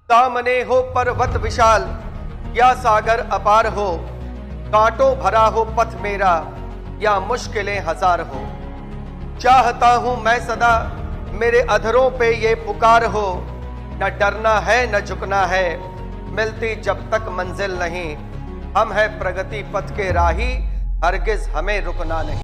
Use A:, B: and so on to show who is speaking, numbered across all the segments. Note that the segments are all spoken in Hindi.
A: सामने हो पर्वत विशाल या सागर अपार हो, कांटों भरा हो पथ मेरा या मुश्किलें हजार हो। चाहता हूं मैं सदा मेरे अधरों पे ये पुकार हो, न डरना है न झुकना है, मिलती जब तक मंजिल नहीं। हम है प्रगति पथ के राही, हरगिज हमें रुकना नहीं।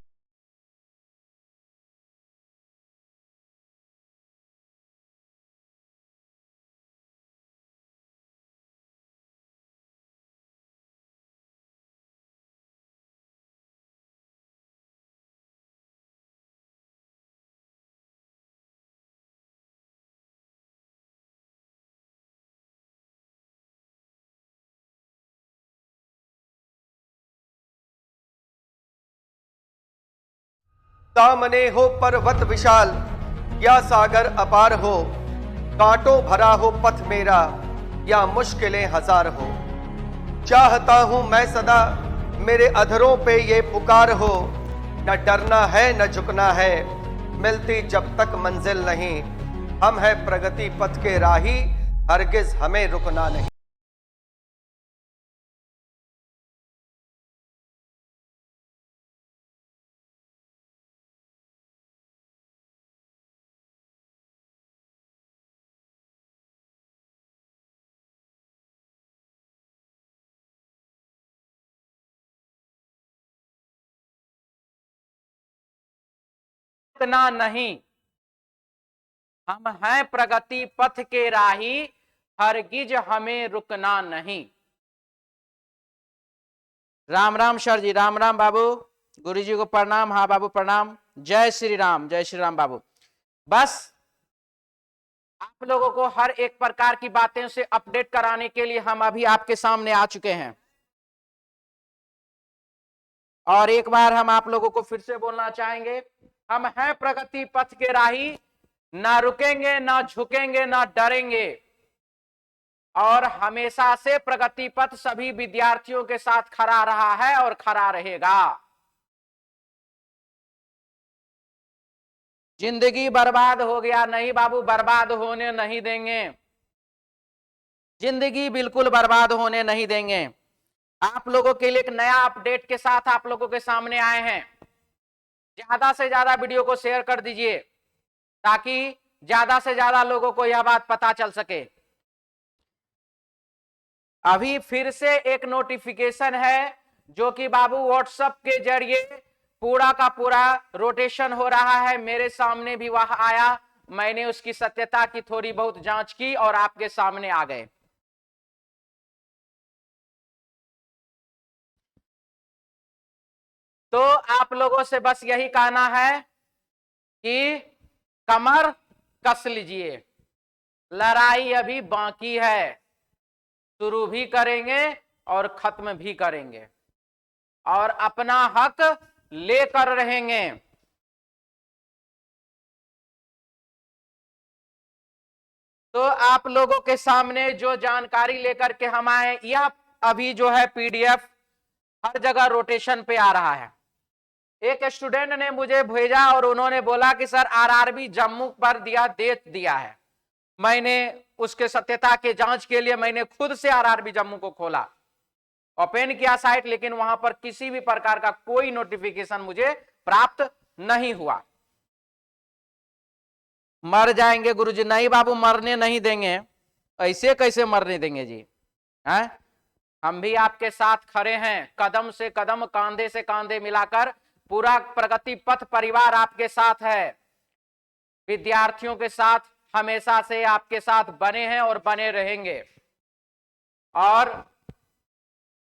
A: सामने हो पर्वत विशाल या सागर अपार हो, कांटों भरा हो पथ मेरा या मुश्किलें हजार हो। चाहता हूं मैं सदा मेरे अधरों पे ये पुकार हो, न डरना है न झुकना है, मिलती जब तक मंजिल नहीं। हम है प्रगति पथ के राही, हरगिज हमें रुकना नहीं।
B: इतना नहीं, हम हैं प्रगति पथ के राही, हरगिज हमें रुकना नहीं। राम राम सर जी, राम राम बाबू, गुरु जी को प्रणाम। हाँ बाबू प्रणाम। जय श्री राम, जय श्री राम बाबू। बस आप लोगों को हर एक प्रकार की बातें से अपडेट कराने के लिए हम अभी आपके सामने आ चुके हैं। और एक बार हम आप लोगों को फिर से बोलना चाहेंगे, हम हैं प्रगति पथ के राही, ना रुकेंगे ना झुकेंगे ना डरेंगे, और हमेशा से प्रगति पथ सभी विद्यार्थियों के साथ खड़ा रहा है और खड़ा रहेगा। जिंदगी बर्बाद हो गया, नहीं बाबू, बर्बाद होने नहीं देंगे। जिंदगी बिल्कुल बर्बाद होने नहीं देंगे। आप लोगों के लिए एक नया अपडेट के साथ आप लोगों के सामने आए हैं। ज्यादा से ज्यादा वीडियो को शेयर कर दीजिए ताकि ज्यादा से ज्यादा लोगों को यह बात पता चल सके। अभी फिर से एक नोटिफिकेशन है जो कि बाबू व्हाट्सएप के जरिए पूरा का पूरा रोटेशन हो रहा है। मेरे सामने भी वह आया, मैंने उसकी सत्यता की थोड़ी बहुत जांच की और आपके सामने आ गए। तो आप लोगों से बस यही कहना है कि कमर कस लीजिए, लड़ाई अभी बाकी है, शुरू भी करेंगे और खत्म भी करेंगे और अपना हक लेकर रहेंगे। तो आप लोगों के सामने जो जानकारी लेकर के हम आए, यह अभी जो है पीडीएफ हर जगह रोटेशन पे आ रहा है। एक स्टूडेंट ने मुझे भेजा और उन्होंने बोला कि सर आरआरबी जम्मू पर डेट दिया है। मैंने उसके सत्यता के जांच के लिए मैंने खुद से आरआरबी जम्मू को खोला, ओपन किया साइट, लेकिन वहां पर किसी भी प्रकार का कोई नोटिफिकेशन मुझे प्राप्त नहीं हुआ। मर जाएंगे गुरुजी? नहीं बाबू, मरने नहीं देंगे। ऐसे कैसे मरने देंगे जी? हैं? हम भी आपके साथ खड़े हैं, कदम से कदम, कांधे से कांधे मिलाकर पूरा प्रगति पथ परिवार आपके साथ है। विद्यार्थियों के साथ हमेशा से आपके साथ बने हैं और बने रहेंगे। और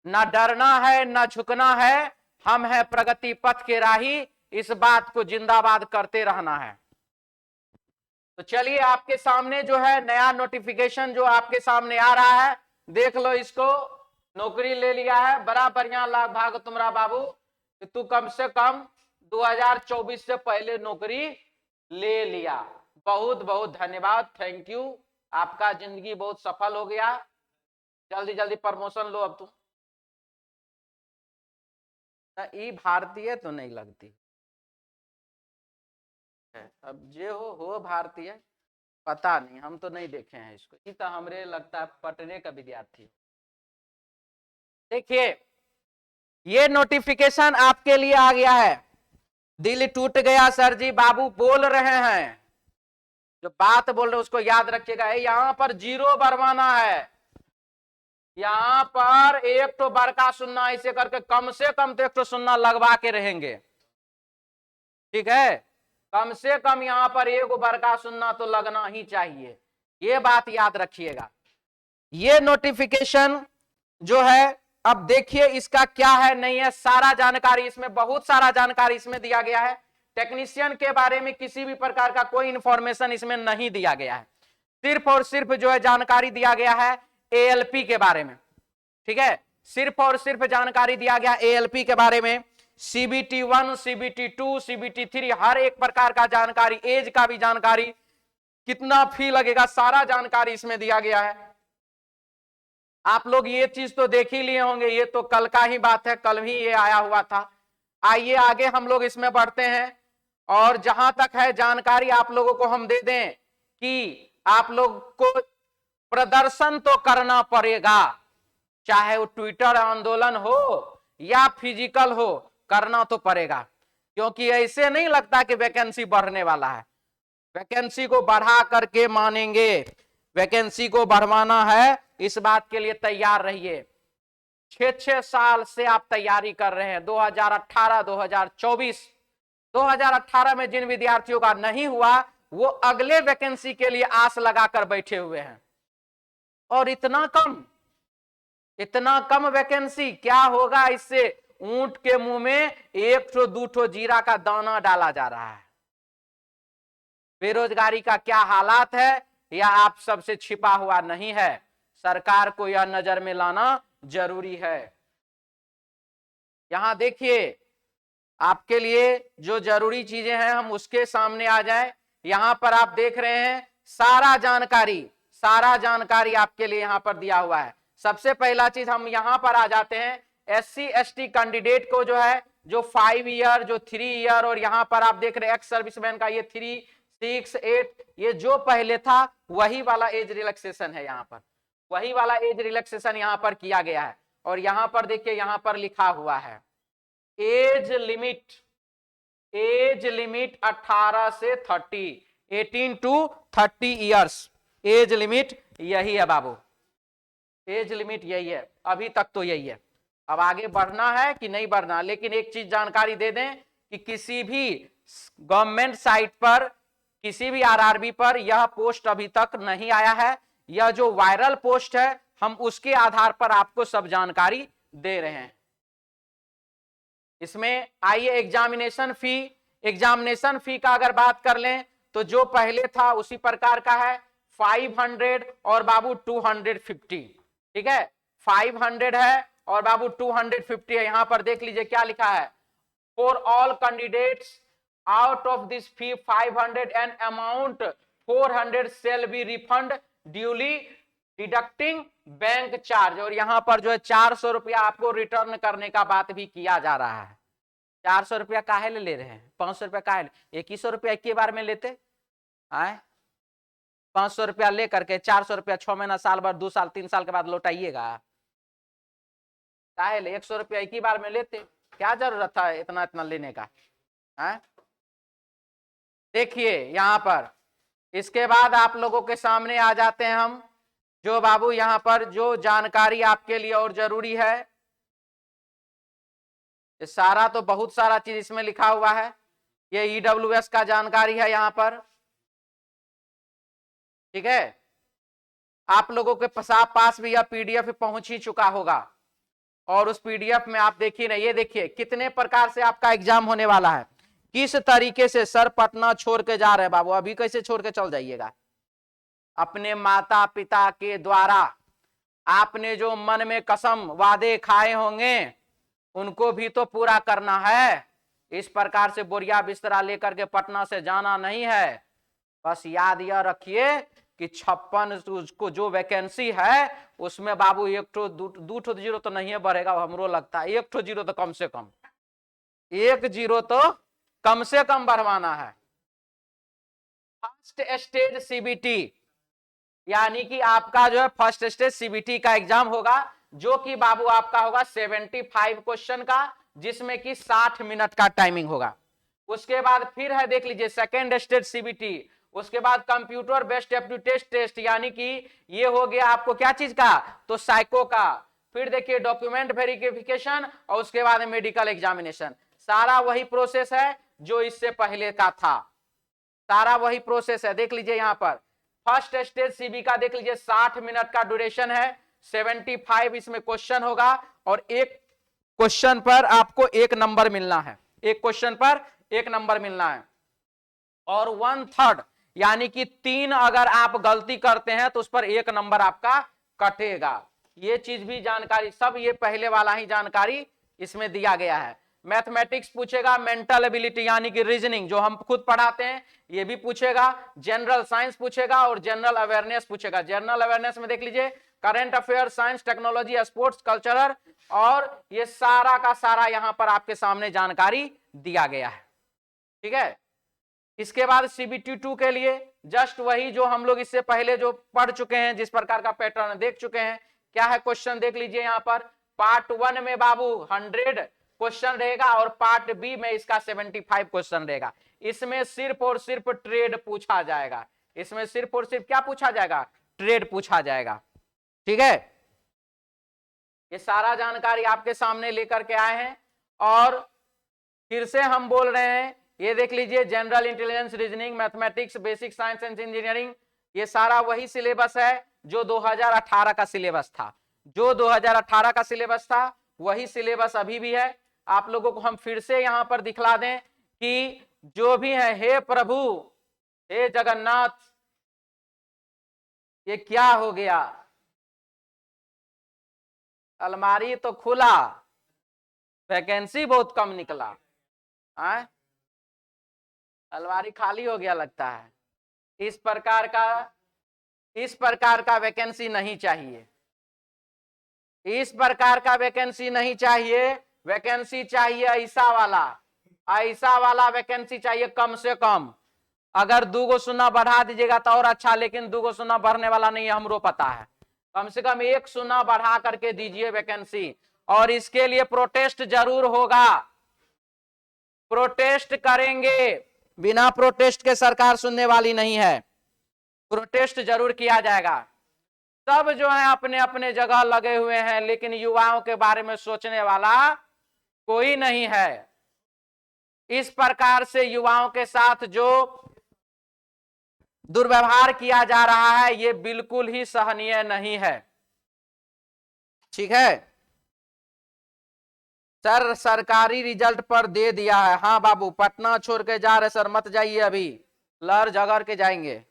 B: न डरना है न झुकना है, हम हैं प्रगति पथ के राही, इस बात को जिंदाबाद करते रहना है। तो चलिए, आपके सामने जो है नया नोटिफिकेशन जो आपके सामने आ रहा है, देख लो इसको। नौकरी ले लिया है, बड़ा बढ़िया लाभ भाग तुम्हारा बाबू, तू कम से कम 2024 से पहले नौकरी ले लिया। बहुत बहुत धन्यवाद, थैंक यू। आपका जिंदगी बहुत सफल हो गया। जल्दी जल्दी प्रमोशन लो अब तुम। ई भारतीय तो नहीं लगती है, अब जे हो भारतीय। पता नहीं, हम तो नहीं देखे हैं इसको, ये तो हमरे लगता है पटने का विद्यार्थी। देखिए ये नोटिफिकेशन आपके लिए आ गया है। दिल टूट गया सर जी, बाबू बोल रहे हैं, जो बात बोल रहे हैं उसको याद रखिएगा। यहां पर जीरो भरवाना है, यहां पर एक तो बड़का सुन्ना ऐसे करके कम से कम तो एक तो सुन्ना लगवा के रहेंगे, ठीक है, कम से कम यहां पर एक बड़का सुन्ना तो लगना ही चाहिए, ये बात याद रखिएगा। ये नोटिफिकेशन जो है, अब देखिए इसका क्या है नहीं है, सारा जानकारी इसमें, बहुत सारा जानकारी इसमें दिया गया है। टेक्नीशियन के बारे में किसी भी प्रकार का कोई इंफॉर्मेशन इसमें नहीं दिया गया है, सिर्फ और सिर्फ जो है जानकारी दिया गया है एएलपी के बारे में, ठीक है, सिर्फ और सिर्फ जानकारी दिया गया एएलपी के बारे में। CBT 1, CBT 2, CBT 3, हर एक प्रकार का जानकारी, एज का भी जानकारी, कितना फी लगेगा, सारा जानकारी इसमें दिया गया है। आप लोग ये चीज तो देख ही लिए होंगे, ये तो कल का ही बात है, कल ही ये आया हुआ था। आइए आगे हम लोग इसमें बढ़ते हैं, और जहां तक है जानकारी आप लोगों को हम दे दें कि आप लोग को प्रदर्शन तो करना पड़ेगा, चाहे वो ट्विटर आंदोलन हो या फिजिकल हो, करना तो पड़ेगा, क्योंकि ऐसे नहीं लगता कि वैकेंसी बढ़ने वाला है। वैकेंसी को बढ़ा करके मानेंगे, वैकेंसी को बढ़वाना है, इस बात के लिए तैयार रहिए। 6 साल से आप तैयारी कर रहे हैं, 2018, 2024, 2018 में जिन विद्यार्थियों का नहीं हुआ वो अगले वैकेंसी के लिए आस लगाकर बैठे हुए हैं, और इतना कम वैकेंसी, क्या होगा इससे? ऊंट के मुंह में 1-2 जीरा का दाना डाला जा रहा है। बेरोजगारी का क्या हालात है यह आप सबसे छिपा हुआ नहीं है, सरकार को यह नजर में लाना जरूरी है। यहां देखिए आपके लिए जो जरूरी चीजें हैं हम उसके सामने आ जाए। यहां पर आप देख रहे हैं सारा जानकारी आपके लिए यहां पर दिया हुआ है। सबसे पहला चीज हम यहां पर आ जाते हैं, SC/ST कैंडिडेट को जो है, जो 5 ईयर, जो 3 ईयर, और यहां पर आप देख रहे हैं एक्स सर्विसमैन का ये 3, 6, 8, ये जो पहले था वही वाला एज रिलैक्सेशन है, यहां पर वही वाला एज रिलैक्सेशन यहां पर किया गया है। और यहां पर देखिए, यहां पर लिखा हुआ है एज लिमिट 18 से 30, 18 to 30 ईयर्स, एज लिमिट यही है बाबू, एज लिमिट यही है, अभी तक तो यही है। अब आगे बढ़ना है कि नहीं बढ़ना, लेकिन एक चीज जानकारी दे दें कि किसी भी गवर्नमेंट साइट पर, किसी भी RRB पर यह पोस्ट अभी तक नहीं आया है। यह जो वायरल पोस्ट है हम उसके आधार पर आपको सब जानकारी दे रहे हैं। इसमें आइए एग्जामिनेशन फी का अगर बात कर लें तो जो पहले था उसी प्रकार का है, 500 और बाबू 250, ठीक है, 500 है और बाबू 250 है। यहां पर देख लीजिए क्या लिखा है, for all candidates out of this fee 500 and amount 400 shall be refund duly deducting bank charge. और यहां पर जो है 400 रुपया आपको रिटर्न करने का बात भी किया जा रहा है। 400 रुपया काहे ले रहे हैं, 500 रुपया काहे, 2100 रुपया एक ही बार में लेते आए, 500 रुपया ले करके 400 रुपया 6 महीना, साल भर, 2 साल, 3 साल के बाद लौटाइएगा, काहे ले 100 रुपया एक ही बार में लेते, क्या जरूरत था इतना लेने का है? देखिए यहां पर, इसके बाद आप लोगों के सामने आ जाते हैं हम, जो बाबू यहां पर जो जानकारी आपके लिए और जरूरी है, ये सारा तो बहुत सारा चीज इसमें लिखा हुआ है। ये EWS का जानकारी है यहां पर, ठीक है, आप लोगों के पास भी यह PDF पहुंच ही चुका होगा, और उस PDF में आप देखिए ना, ये देखिए कितने प्रकार से आपका एग्जाम होने वाला है, किस तरीके से। सर पटना छोड़ के जा रहे हैं बाबू, अभी कैसे छोड़ के चल जाइएगा? अपने माता पिता के द्वारा आपने जो मन में कसम वादे खाए होंगे उनको भी तो पूरा करना है। इस प्रकार से बोरिया बिस्तरा लेकर के पटना से जाना नहीं है। बस याद यह रखिए कि 56 को जो वैकेंसी है उसमें बाबू 1-2 जीरो तो नहीं है बढ़ेगा, हमरो लगता है 1 जीरो तो कम से कम, 1 जीरो तो कम से कम बढ़वाना है। फर्स्ट स्टेज सीबीटी, यानी कि आपका जो है फर्स्ट स्टेज सीबीटी का एग्जाम होगा, जो कि बाबू आपका होगा 75 क्वेश्चन का, जिसमें कि 60 मिनट का टाइमिंग होगा। उसके बाद फिर है देख लीजिए सेकेंड स्टेज सीबीटी, उसके बाद कंप्यूटर बेस्ड एप्टीट्यूड टेस्ट, यानी कि ये हो गया आपको क्या चीज का, तो साइको का। फिर देखिए डॉक्यूमेंट वेरिफिकेशन और उसके बाद मेडिकल एग्जामिनेशन। सारा वही प्रोसेस है जो इससे पहले का था, सारा वही प्रोसेस है। देख लीजिए यहां पर फर्स्ट स्टेज सीबी का देख लीजिए 60 मिनट का ड्यूरेशन है, 75 इसमें क्वेश्चन होगा, और एक क्वेश्चन पर आपको 1 नंबर मिलना है, एक क्वेश्चन पर 1 नंबर मिलना है। और 1/3 यानी कि 3 अगर आप गलती करते हैं तो उस पर 1 नंबर आपका कटेगा। ये चीज भी जानकारी, सब ये पहले वाला ही जानकारी इसमें दिया गया है। मैथमेटिक्स पूछेगा, मेंटल एबिलिटी यानी कि रीजनिंग जो हम खुद पढ़ाते हैं ये भी पूछेगा, जनरल साइंस पूछेगा और जनरल अवेयरनेस पूछेगा। जनरल अवेयरनेस में देख लीजिए current affair, science, technology, sports, cultural, और ये सारा का सारा यहां पर आपके सामने जानकारी दिया गया है। ठीक है, इसके बाद सीबीटी 2 के लिए जस्ट वही जो हम लोग इससे पहले जो पढ़ चुके हैं, जिस प्रकार का पैटर्न देख चुके हैं। क्या है क्वेश्चन देख लीजिए यहां पर, पार्ट 1 में बाबू 100 क्वेश्चन रहेगा और पार्ट बी में इसका 75 क्वेश्चन रहेगा। इसमें सिर्फ और सिर्फ ट्रेड पूछा जाएगा, इसमें सिर्फ और सिर्फ क्या पूछा जाएगा, ट्रेड पूछा जाएगा। ठीक है, ये सारा जानकारी आपके सामने लेकर के आए हैं। और फिर से हम बोल रहे हैं, ये देख लीजिए general intelligence, reasoning, mathematics, basic science and engineering, ये सारा वही सिलेबस है जो 2018 का सिलेबस था, जो 2018 का सिलेबस था वही सिलेबस अभी भी है। आप लोगों को हम फिर से यहां पर दिखला दें कि जो भी है, हे प्रभु, हे जगन्नाथ, ये क्या हो गया, अलमारी तो खुला, वैकेंसी बहुत कम निकला, अलमारी खाली हो गया लगता है। इस प्रकार का वैकेंसी नहीं चाहिए, इस प्रकार का वैकेंसी नहीं चाहिए। वैकेंसी चाहिए ऐसा वाला वैकेंसी चाहिए कम से कम। अगर 2 गो सुना बढ़ा दीजिएगा तो और अच्छा, लेकिन 2 गो सुना बढ़ने वाला नहीं है, हमरो पता है। कम से कम 1 सुना बढ़ा करके दीजिए वैकेंसी, और इसके लिए प्रोटेस्ट जरूर होगा, प्रोटेस्ट करेंगे, बिना प्रोटेस्ट के सरकार सुनने वाली नहीं है, प्रोटेस्ट जरूर किया जाएगा। सब जो है अपने अपने जगह लगे हुए हैं, लेकिन युवाओं के बारे में सोचने वाला कोई नहीं है। इस प्रकार से युवाओं के साथ जो दुर्व्यवहार किया जा रहा है ये बिल्कुल ही सहनीय नहीं है। ठीक है सर, सरकारी रिजल्ट पर दे दिया है। हाँ बाबू, पटना छोड़ के जा रहे सर, मत जाइए अभी, लहर झगड़ के जाएंगे।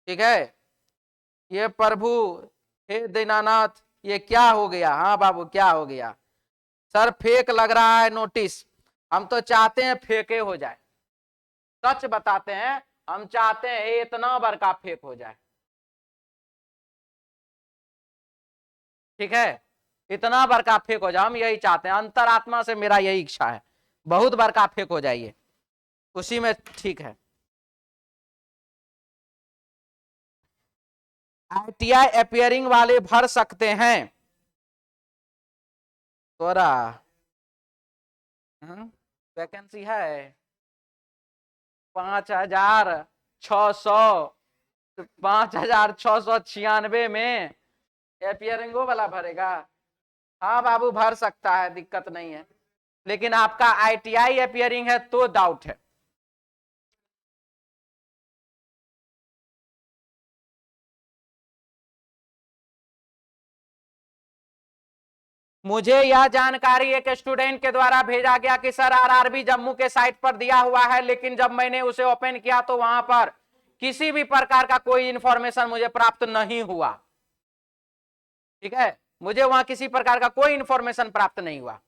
B: ठीक है, ये प्रभु, हे दीनानाथ, ये क्या हो गया। हाँ बाबू, क्या हो गया सर, फेक लग रहा है नोटिस। हम तो चाहते हैं फेके हो जाए, सच बताते हैं, हम चाहते हैं इतना बड़का फेक हो जाए। ठीक है, इतना बड़का फेक हो जाए, हम यही चाहते हैं, अंतरात्मा से मेरा यही इच्छा है, बहुत बड़का फेक हो जाइए, उसी में ठीक है। आईटीआई अपियरिंग वाले भर सकते हैं तोरा, वैकेंसी है 5,696 में अपियरिंगो वाला भरेगा। हाँ बाबू, भर सकता है, दिक्कत नहीं है, लेकिन आपका आईटीआई अपियरिंग है तो डाउट है। मुझे यह जानकारी एक स्टूडेंट के द्वारा भेजा गया कि सर आरआरबी जम्मू के साइट पर दिया हुआ है, लेकिन जब मैंने उसे ओपन किया तो वहां पर किसी भी प्रकार का कोई इंफॉर्मेशन मुझे प्राप्त नहीं हुआ। ठीक है, मुझे वहां किसी प्रकार का कोई इंफॉर्मेशन प्राप्त नहीं हुआ,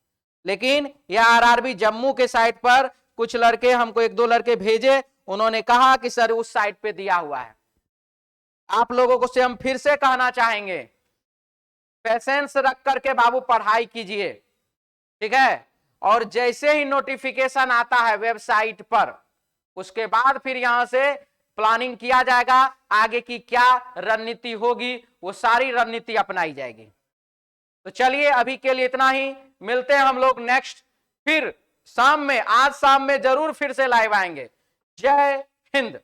B: लेकिन यह आरआरबी जम्मू के साइट पर कुछ लड़के, हमको 1-2 लड़के भेजे, उन्होंने कहा कि सर उस साइट पे दिया हुआ है। आप लोगों को से हम फिर से कहना चाहेंगे, पेशेंस रख करके बाबू पढ़ाई कीजिए। ठीक है, और जैसे ही नोटिफिकेशन आता है वेबसाइट पर, उसके बाद फिर यहां से प्लानिंग किया जाएगा, आगे की क्या रणनीति होगी वो सारी रणनीति अपनाई जाएगी। तो चलिए अभी के लिए इतना ही, मिलते हैं हम लोग नेक्स्ट, फिर शाम में, आज शाम में जरूर फिर से लाइव आएंगे। जय हिंद।